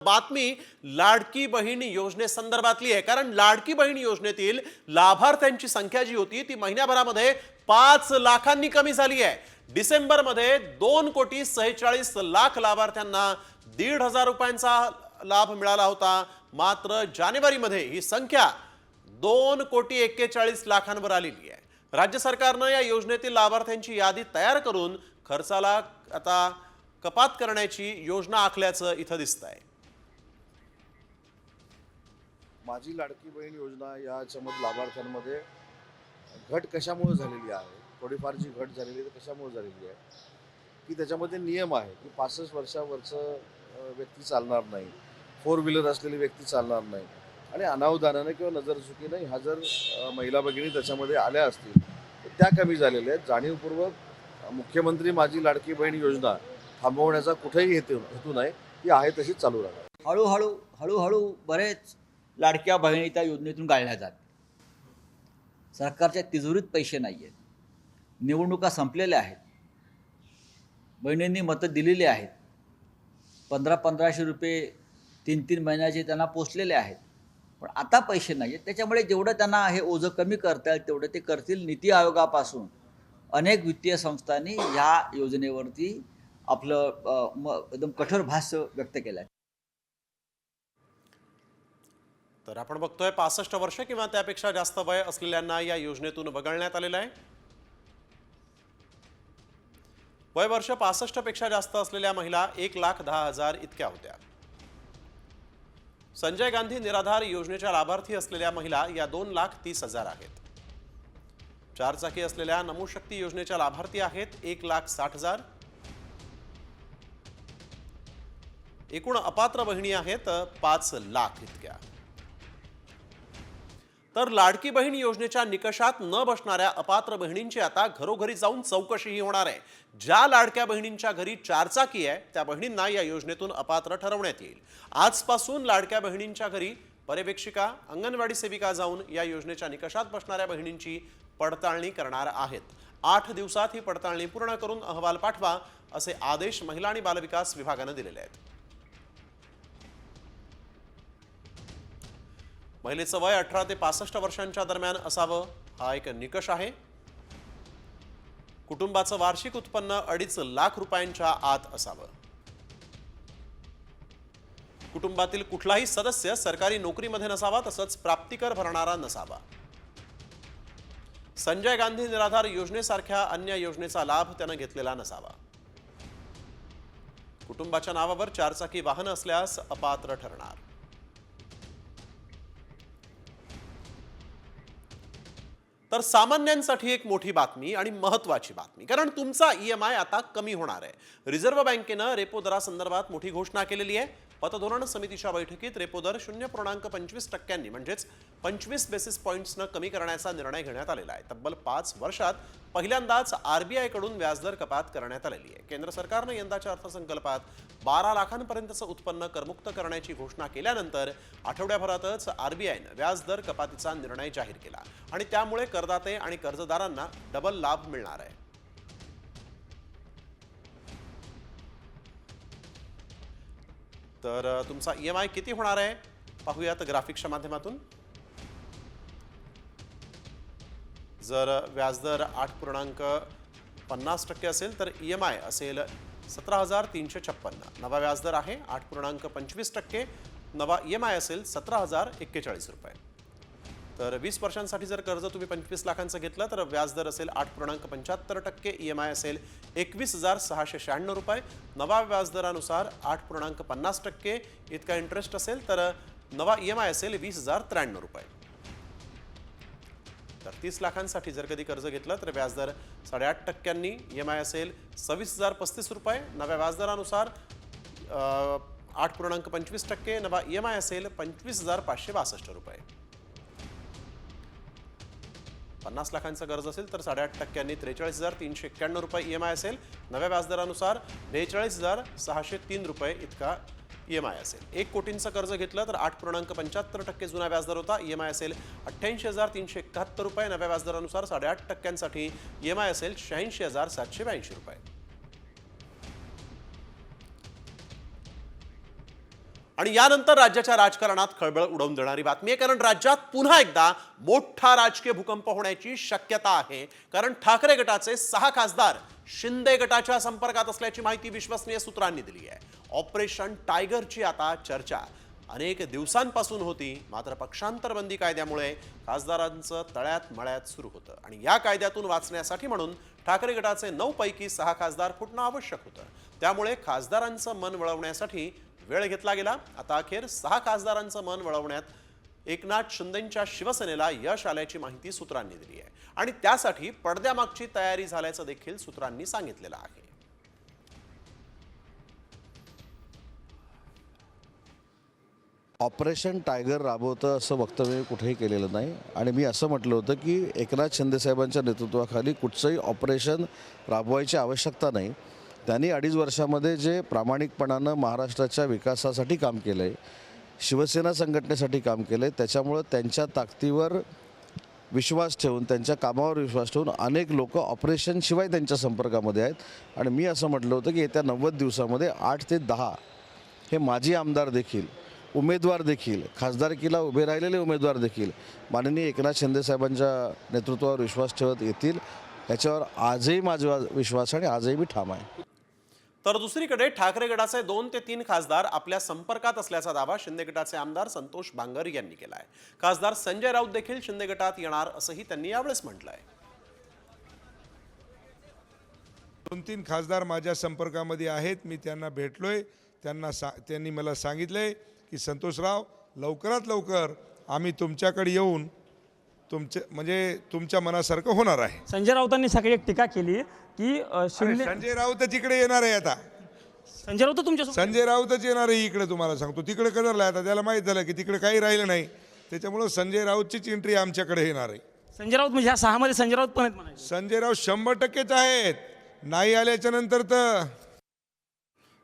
बातमी लाडकी बहीण योजनेसंदर्भातली आहे, कारण लाडकी बहीण योजनेतील लाभार्थ्यांची संख्या जी होती ती महिन्याभरामध्ये 5 लाखांनी कमी झाली आहे। डिसेंबरमध्ये 2,46,00,000 लाभार्थ्यांना 1,500 रुपयांचा लाभ मिळाला होता, मात्र जानेवारीमध्ये ही संख्या 2,41,00,000 आलेली आहे। राज्य सरकारनं या योजनेतील लाभार्थ्यांची यादी तयार करून खर्चाला आता कपात करण्याची योजना आखल्याचं इथं दिसतंय। माझी लाडकी बहीण योजना याच्यामध्ये लाभार्थ्यांमध्ये घट कशामुळे झालेली आहे, थोडीफार जी घट झालेली आहे कशामुळे झालेली आहे की त्याच्यामध्ये नियम आहे की 65 वर्षावरचं व्यक्ती चालणार नाही, 4 व्हीलर असलेली व्यक्ती चालणार नाही, आणि अनावधानाने किंवा नजरचुकीने ह्या जर महिला भगिनी त्याच्यामध्ये आल्या असतील तर त्या कमी झालेल्या आहेत। जाणीवपूर्वक मुख्यमंत्री माझी लाडकी बहीण योजना थांबवण्याचा कुठेही हेतू नाही, ती आहे तशीच चालू राहणार। हळूहळू बरेच लाडक्या बहिणी त्या योजनेतून गाळल्या जात। सरकारच्या तिजोरीत पैसे नाही आहेत, निवडणुका संपलेल्या आहेत, बहिणींनी मतं दिलेली आहेत, 1500 रुपये 3 महिन्याचे त्यांना पोचलेले आहेत, पण आता पैसे नाही आहेत। त्याच्यामुळे जेवढं त्यांना हे ओझं कमी करता येईल तेवढं ते करतील। नीती आयोगापासून अनेक वित्तीय संस्थांनी ह्या योजनेवरती आपलं एकदम कठोर भाष्य व्यक्त केलं आहे। तर आपण बघतोय 65 वर्ष किंवा त्यापेक्षा जास्त वय असलेल्यांना या योजनेतून वगळण्यात आलेलं आहे। वय वर्ष 65 पेक्षा जास्त असलेल्या महिला 1,10,000 इतक्या होत्या। संजय गांधी निराधार योजनेच्या लाभार्थी असलेल्या महिला या 2,30,000 आहेत। 4 चाकी असलेल्या नमो शक्ती योजनेच्या लाभार्थी आहेत 1,60,000। एकूण अपात्र बहिणी आहेत 5 लाख इतक्या। तर लाडकी बहीण योजनेच्या निकषात न बसणाऱ्या अपात्र बहिणींची आता घरोघरी जाऊन चौकशीही होणार आहे। ज्या लाडक्या बहिणींच्या घरी 4 चाकी आहे त्या बहिणींना या योजनेतून अपात्र ठरवण्यात येईल। आजपासून लाडक्या बहिणींच्या घरी पर्यवेक्षिका, अंगणवाडी सेविका जाऊन या योजनेच्या निकषात बसणाऱ्या बहिणींची पडताळणी करणार आहेत। 8 दिवसात ही पडताळणी पूर्ण करून अहवाल पाठवा असे आदेश महिला आणि बालविकास विभागाने दिलेले आहेत। महिलेचं वय 18 ते 65 वर्षांच्या दरम्यान असावं हा एक निकष आहे। कुटुंबाचं वार्षिक उत्पन्न 2.5 लाख रुपयांच्या आत असावं। कुटुंबातील कुठलाही सदस्य सरकारी नोकरीमध्ये नसावा, तसंच प्राप्तिकर भरणारा नसावा। संजय गांधी निराधार योजनेसारख्या अन्य योजनेचा लाभ त्यानं घेतलेला नसावा। कुटुंबाच्या नावावर 4 चाकी वाहन असल्यास अपात्र ठरणार। तर सामान्यांसाठी एक मोठी बातमी आणि महत्त्वाची बातमी, कारण तुमचा EMI आता कमी होणार आहे। रिझर्व्ह बँकेनं रेपो दरासंदर्भात मोठी घोषणा केलेली आहे। पतधोरण समितीच्या बैठकीत रेपो दर 0.25% म्हणजेच 25 बेसिस पॉइंट्सनं कमी करण्याचा निर्णय घेण्यात आलेला आहे। तब्बल 5 वर्षात पहिल्यांदाच RBI कडून व्याजदर कपात करण्यात आलेली आहे। केंद्र सरकारनं यंदाच्या अर्थसंकल्पात 12 लाखांपर्यंतचं उत्पन्न करमुक्त करण्याची घोषणा केल्यानंतर आठवड्याभरातच RBIनं व्याजदर कपातीचा निर्णय जाहीर केला आणि त्यामुळे करदाते आणि कर्जदारांना डबल लाभ मिळणार आहे। तर तुमचा EMI किती होणार आहे पाहूयात ग्राफिक्सच्या माध्यमातून। जर व्याजदर 8.50% असेल तर EMI असेल 17,356। नवा व्याजदर आहे 8.25%। नवा EMI असेल 17,041 रुपये। तर 20 वर्षांसाठी जर कर्ज तुम्ही 25 लाखांचं घेतलं तर व्याजदर असेल 8.75%। EMI असेल 21,696 रुपये। नवा व्याजदरानुसार 8.50% इतका इंटरेस्ट असेल तर नवा EMI असेल 20,093 रुपये। तर 30 लाखांसाठी जर कधी कर्ज घेतलं तर व्याजदर 8.5%, EMI असेल 26,035 रुपये। नव्या व्याजदरानुसार 8.25%, नवा EMI असेल 25,562 रुपये। 50 लाखांचं कर्ज असेल तर 8.5%, 43,391 रुपये EMI असेल। नव्या व्याजदरानुसार 42,603 रुपये इतका EMI असेल। 1 कोटींचं कर्ज घेतलं तर 8.75% जुना व्याजदर होता। EMI असेल 88,371 रुपये। नव्या व्याजदरानुसार 8.5% EMI असेल 86,782 रुपये। आणि यानंतर राज्याच्या राजकारणात खळबळ उडवून देणारी बातमी आहे, कारण राज्यात पुन्हा एकदा मोठा राजकीय भूकंप होण्याची शक्यता आहे. कारण ठाकरे गटाचे 6 खासदार शिंदे गटाच्या संपर्कात असल्याची माहिती विश्वसनीय सूत्रांनी दिली आहे. ऑपरेशन टायगरची आता चर्चा अनेक दिवसांपासून होती, मात्र पक्षांतरबंदी कायद्यामुळे खासदारांचं तळ्यात मळ्यात सुरू होतं आणि या कायद्यातून वाचण्यासाठी म्हणून ठाकरे गटाचे 9 पैकी 6 खासदार फुटणं आवश्यक होतं. त्यामुळे खासदारांचं मन वळवण्यासाठी वेळ घेतला गेला. आता अखेर 6 खासदारांचं मन वळवण्यात एकनाथ शिंदेंच्या शिवसेनेला यश आल्याची माहिती सूत्रांनी दिली आहे आणि त्यासाठी पडद्यामागची तयारी झाल्याचं देखील सूत्रांनी सांगितलेलं आहे. ऑपरेशन टायगर राबवतं असं वक्तव्य मी कुठेही केलेलं नाही आणि मी असं म्हटलं होतं की एकनाथ शिंदेसाहेबांच्या नेतृत्वाखाली कुठचंही ऑपरेशन राबवायची आवश्यकता नाही. त्यांनी 2.5 वर्षामध्ये जे प्रामाणिकपणानं महाराष्ट्राच्या विकासासाठी काम केलं आहे, शिवसेना संघटनेसाठी काम केलं आहे, त्याच्यामुळं त्यांच्या ताकदीवर विश्वास ठेवून, त्यांच्या कामावर विश्वास ठेवून अनेक लोक ऑपरेशनशिवाय त्यांच्या संपर्कामध्ये आहेत. आणि मी असं म्हटलं होतं की येत्या 90 दिवसामध्ये 8 ते 10 हे माजी आमदार देखील, उमेदवार देखील, खासदारकीला उभे राहिलेले उमेदवार देखील माननीय एकनाथ शिंदेसाहेबांच्या नेतृत्वावर विश्वास ठेवत येतील. याच्यावर आजही माझा विश्वास आणि आजही मी ठाम आहे. तर दुसरीकडे ठाकरे गटाचे 2 ते 3 खासदार आपल्या संपर्कात असल्याचा दावा शिंदे गटाचे आमदार संतोष बांगर यांनी केला आहे. खासदार संजय राऊत देखील शिंदे गटात येणार असंही त्यांनी यावेळेस म्हटलं आहे. 2-3 खासदार माझ्या संपर्कामध्ये आहेत. मी त्यांना भेटलोय. त्यांनी मला सांगितलंय की संतोषराव, लवकरात लवकर आम्ही तुमच्याकडे येऊन तुमच्या मनासारखं होणार आहे. संजय राऊतांनी सकाळी एक टीका केली की शिंदे संजय राऊत तिकडे येणार आहे. आता संजय राऊत तुमच्या संजय राऊतच येणार आहे इकडे. तुम्हाला सांगतो, तिकडे कदरला आता त्याला माहीत झालं की तिकडे काही राहिलं नाही, त्याच्यामुळं संजय राऊतचीच एंट्री आमच्याकडे येणार आहे. संजय राऊत म्हणजे ह्या 6 मध्ये संजय राऊत पण आहेत म्हणायचे. संजय राऊत 100%च आहेत. नाही आल्याच्या नंतर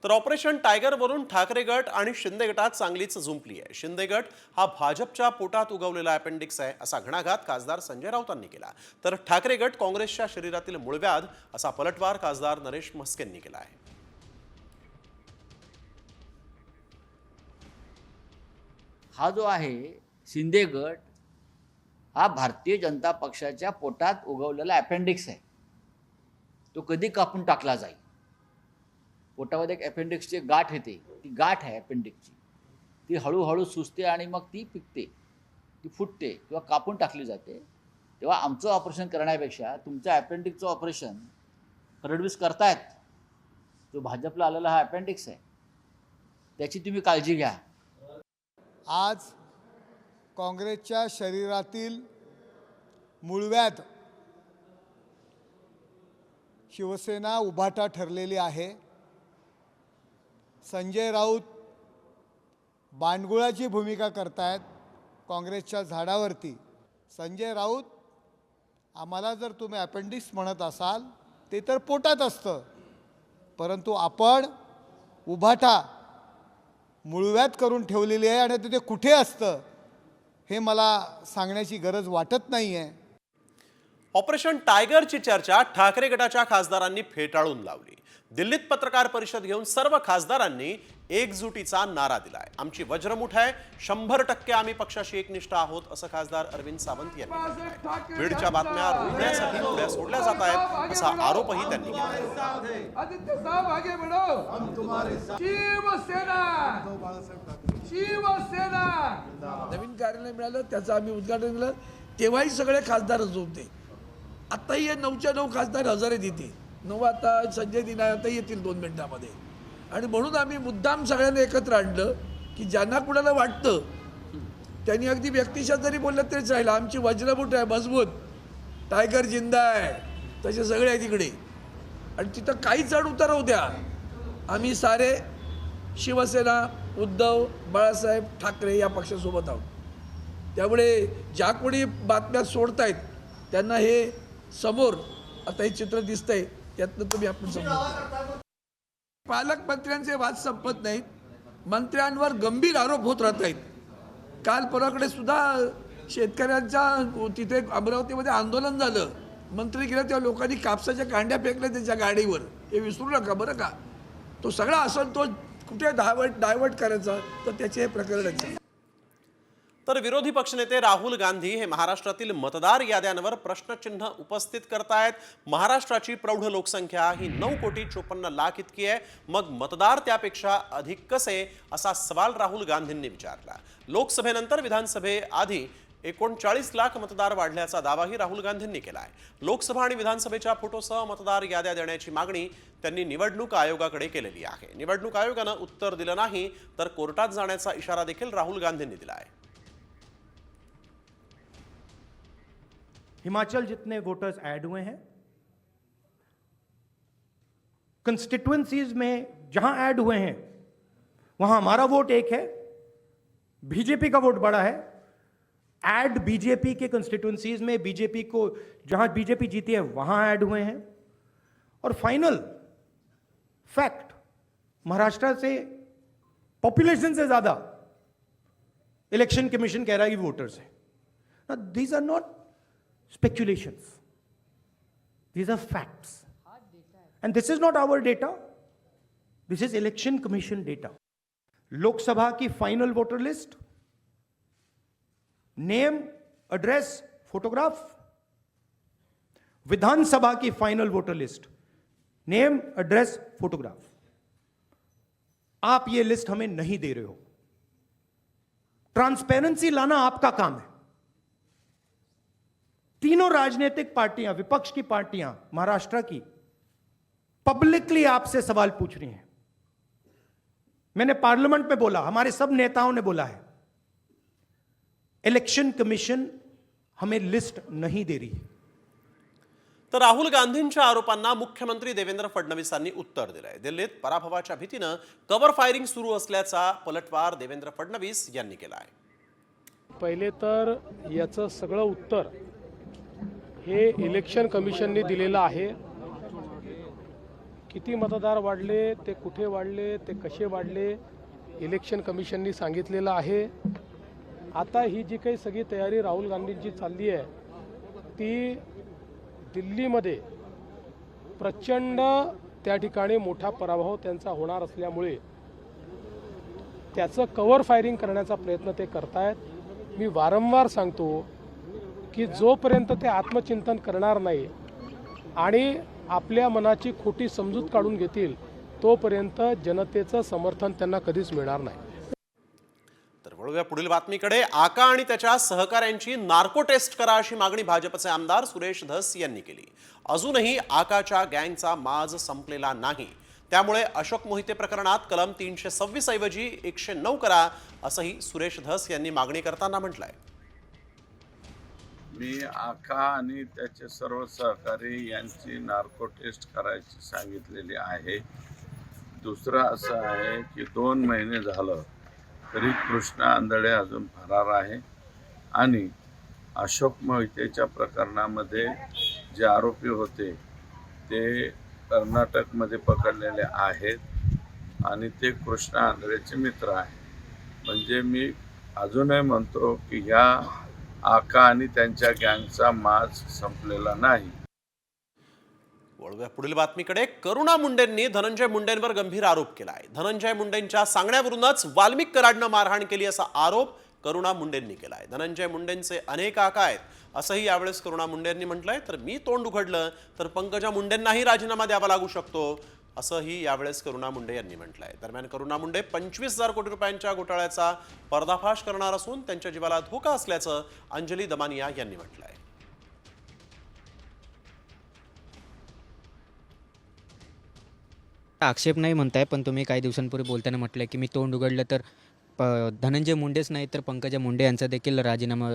तर ऑपरेशन टायगरवरून ठाकरे गट आणि शिंदे गटात चांगलीच झुंपली आहे. शिंदे गट हा भाजपच्या पोटात उगवलेला अपेंडिक्स आहे असा घणाघात खासदार संजय राऊतांनी केला. तर ठाकरे गट काँग्रेसच्या शरीरातील मूळव्याध असा पलटवार खासदार नरेश म्हस्केंनी केला आहे. हा जो आहे शिंदे गट हा भारतीय जनता पक्षाच्या पोटात उगवलेला अपेंडिक्स आहे. तो कधी कापून टाकला जाईल. पोटामध्ये एक अपेंडिक्सची गाठ येते, ती गाठ आहे अपेंडिक्सची, ती हळूहळू सुचते आणि मग ती पिकते, ती फुटते किंवा कापून टाकली जाते. तेव्हा आमचं ऑपरेशन करण्यापेक्षा तुमचं अपेंडिक्सचं ऑपरेशन फडणवीस करतायत. जो भाजपला आलेला हा अपेंडिक्स आहे, त्याची तुम्ही काळजी घ्या. आज काँग्रेसच्या शरीरातील मूळव्याध शिवसेना उभाटा ठरलेली आहे. संजय राऊत बांडगुळाची भूमिका करतायत काँग्रेसच्या झाडावरती. संजय राऊत, आम्हाला जर तुम्ही अपेंडिक्स म्हणत असाल ते तर पोटात असतं, परंतु आपण उभाटा मूळव्याध करून ठेवलेली आहे आणि ते कुठे असतं हे मला सांगण्याची गरज वाटत नाही आहे. ऑपरेशन टायगरची चर्चा ठाकरे गटाच्या खासदारांनी फेटाळून लावली. दिल्लीत पत्रकार परिषद घेऊन सर्व खासदारांनी एकजुटीचा नारा दिलाय. आमची वज्रमुठ आहे, 100% आम्ही पक्षाशी एकनिष्ठ आहोत असं खासदार अरविंद सावंत यांनी म्हटलंय. बीडच्या बातम्या रोखण्यासाठी पुढे सोडल्या जात आहेत असा आरोपही त्यांनी केला. आदित्य साहब आगे बढ़ो, शिवसेना शिवसेना. नवीन कार्यालय मिळालं, त्याचं आम्ही उद्घाटन केलं. तेव्हाही सगळे खासदार झोपते. आत्ताही हे 9च्या 9 खासदार हजारे देते. 9 आता संजय दिना आता येतील 2 मिनिटामध्ये. आणि म्हणून आम्ही मुद्दाम सगळ्यांना एकत्र आणलं की ज्यांना कुणाला वाटतं त्यांनी अगदी व्यक्तिशः जरी बोललं तरीच राहिलं. आमची वज्रमुठ आहे, मजबूत. टायगर जिंदा आहे, तसे सगळे आहे तिकडे. आणि तिथं काही चढ उतार होऊ द्या, आम्ही सारे शिवसेना, उद्धव बाळासाहेब ठाकरे या पक्षासोबत आहोत. त्यामुळे ज्या कोणी बातम्या सोडतायत त्यांना हे समोर आता हे चित्र दिसतंय, त्यातनं तुम्ही आपण समजा. पालकमंत्र्यांचे वाद संपत नाहीत. मंत्र्यांवर गंभीर आरोप होत राहत आहेत. काल परवाकडे सुद्धा शेतकऱ्यांच्या तिथे अमरावतीमध्ये आंदोलन झालं. मंत्री गेले तेव्हा लोकांनी कापसाच्या कांड्या फेकल्या त्यांच्या गाडीवर. हे विसरू नका बरं का. तो सगळा असंतोष कुठे डायवर्ट करायचं, तर त्याचे हे प्रकरणच आहे. तर विरोधी पक्षनेते राहुल गांधी हे महाराष्ट्रातील मतदार याद्यांवर प्रश्नचिन्ह उपस्थित करतायत. महाराष्ट्राची प्रौढ लोकसंख्या ही 9,54,00,000 इतकी आहे. मग मतदार त्यापेक्षा अधिक कसे, असा सवाल राहुल गांधींनी विचारला. लोकसभेनंतर विधानसभेआधी 39,00,000 मतदार वाढल्याचा दावाही राहुल गांधींनी केलाय. लोकसभा आणि विधानसभेच्या फोटोसह मतदार याद्या देण्याची मागणी त्यांनी निवडणूक आयोगाकडे केलेली आहे. निवडणूक आयोगानं उत्तर दिलं नाही तर कोर्टात जाण्याचा इशारा देखील राहुल गांधींनी दिला आहे. हिमाचल जितने वोटर्स ऐड हुए हैं, कंस्टिट्यूएंसीज में जहां ऐड हुए हैं वहां हमारा वोट एक है, बीजेपी का वोट बड़ा है. ऐड बीजेपी के कंस्टिट्यूएंसीज में बीजेपी को जहां बीजेपी जीती है वहां ऐड हुए हैं. और फाइनल फैक्ट, महाराष्ट्र से पॉपुलेशन से ज्यादा इलेक्शन कमीशन कह रहा है कि वोटर्स है. These are not speculations. These are facts. And this is not our data. This is Election Commission data. Lok Sabha की final voter list, name, address, photograph. Vidhan Sabha की final voter list, name, address, photograph. आप ये list हमें नहीं दे रहे हो. Transparency Lana आपका काम है. तीनों राजनीतिक पार्टियां, विपक्ष की पार्टियां महाराष्ट्र की पब्लिकली आपसे सवाल पूछ रही हैं. मैंने पार्लियामेंट में बोला, हमारे सब नेताओं ने बोला है, इलेक्शन कमीशन हमें लिस्ट नहीं दे रही है. तर राहुल गांधींच्या आरोपांना मुख्यमंत्री देवेंद्र फडणवीसांनी उत्तर दिलंय. दिल्लीत पराभवाच्या भीतीनं कव्हर फायरिंग सुरू असल्याचा पलटवार देवेंद्र फडणवीस यांनी केला आहे. पहिले तर याचं सगळं उत्तर हे इलेक्शन कमिशनने दिलेलं आहे. किती मतदार वाढले, ते कुठे वाढले, ते कसे वाढले, इलेक्शन कमिशनने सांगितलेलं आहे. आता ही जी काही सगळी तयारी राहुल गांधींची चालली आहे ती दिल्लीमध्ये प्रचंड त्या ठिकाणी मोठा पराभव त्यांचा होणार असल्यामुळे त्याचं कव्हर फायरिंग करण्याचा प्रयत्न ते करतायत. मी वारंवार सांगतो की जोपर्यंत ते आत्मचिंतन करणार नाही आणि आपल्या मनाची खोटी समजूत काढून घेतील तोपर्यंत जनतेचं समर्थन त्यांना कधीच मिळणार नाही. तर वळूया पुढील बातमीकडे. आका आणि त्याच्या सहकाऱ्यांची नार्को टेस्ट करा अशी मागणी भाजपचे आमदार सुरेश धस यांनी केली. अजूनही आकाच्या गँगचा माज संपलेला नाही. त्यामुळे अशोक मोहिते प्रकरणात कलम 326 ऐवजी 109 करा असंही सुरेश धस यांनी मागणी करताना म्हटलंय. मी आका आणि त्याचे सर्व सहकारी यांची नार्को टेस्ट करायची सांगितलेली आहे. दुसरं असं आहे की 2 महिने झालं तरी कृष्णा आंधळे अजून फरार आहे आणि अशोक मोहितेच्या प्रकरणामध्ये जे आरोपी होते ते कर्नाटकमध्ये पकडलेले आहेत आणि ते कृष्णा आंधळेचे मित्र आहेत. म्हणजे मी अजूनही म्हणतो की ह्या आका आणि त्यांच्या गँगचा माज संपलेला नाही. वळूया पुढील बातमीकडे. करुणा मुंडेंनी धनंजय मुंडेंवर गंभीर आरोप केलाय. धनंजय मुंडेंच्या सांगण्यावरूनच वाल्मिक कराडनं मारहाण केली असा आरोप करुणा मुंडेंनी केलाय. धनंजय मुंडेंचे अनेक आका आहेत असंही यावेळेस करुणा मुंडेंनी म्हटलंय. तर मी तोंड उघडलं तर पंकजा मुंडेंनाही राजीनामा द्यावा लागू शकतो असंही यावेळेस करुणा मुंडे यांनी म्हटलंय. दरम्यान करुणा मुंडे 25,000 कोटी रुपयांच्या घोटाळ्याचा पर्दाफाश करणार असून त्यांच्या जीवाला धोका असल्याचं अंजली दमानिया यांनी म्हटलंय. आक्षेप नाही म्हणताय, पण तुम्ही काही दिवसांपूर्वी बोलताना म्हटलंय की मी तोंड उघडलं तर धनंजय मुंडेच नाही तर पंकजा मुंडे यांचा देखील राजीनामा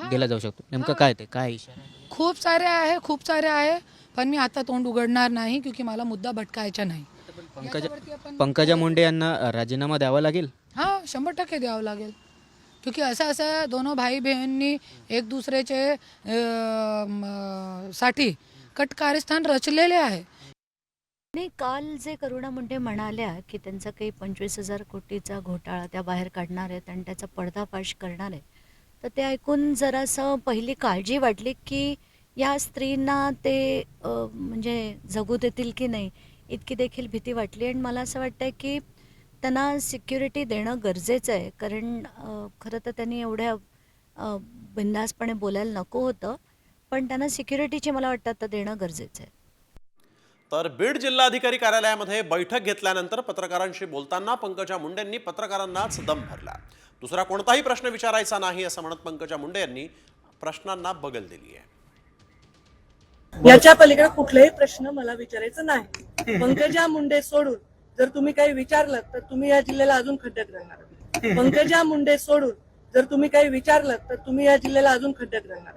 दिला जाऊ शकतो. नेमकं काय ते काय इशारा? खूप सारे आहे पण मी आता तोंड उघडणार नाही क्योंकि मला मुद्दा भटकायचा नाही. पंकजा मुंडे यांना राजीनामा द्यावा लागेल. हां 100% द्यावं लागेल क्योंकि असं दोनों भाई बहिणींनी एक दुसऱ्याचे साठी कट कारस्थान रचलेले आहे. नाही, काल जे करुणा मुंडे म्हणाल्या की त्यांचा काही 25,000 कोटीचा घोटाळा त्या बाहेर काढणार आहेत आणि त्याचा पर्दाफाश करणार आहे, तर ते ऐकून जरासं पहिली काळजी वाटली की या स्त्रींना ते म्हणजे जगू देतील की नाही इतकी देखील भीती वाटली. आणि मला असं वाटतं की त्यांना सिक्युरिटी देणं गरजेचं आहे, कारण खरं तर त्यांनी एवढ्या बिनधास्तपणे बोलायला नको होतं, पण त्यांना सिक्युरिटीची मला वाटतं आता देणं गरजेचं आहे. तर बीड जिल्हाधिकारी कार्यालयामध्ये बैठक घेतल्यानंतर पत्रकारांशी बोलताना पंकजा मुंडेंनी पत्रकारांनाच दम भरला. दुसरा कोणताही प्रश्न विचारायचा नाही असं म्हणत पंकजा मुंडे यांनी प्रश्नांना बगल दिली आहे. याच्या पलीकडे कुठलेही प्रश्न मला विचारायचं नाही. पंकजा मुंडे सोडून जर तुम्ही काही विचारलं तर तुम्ही या जिल्ह्याला अजून खड्ड्यात घालणार. पंकजा मुंडे सोडून जर तुम्ही काही विचारलं तर तुम्ही या जिल्ह्याला अजून खड्ड्यात घालणार.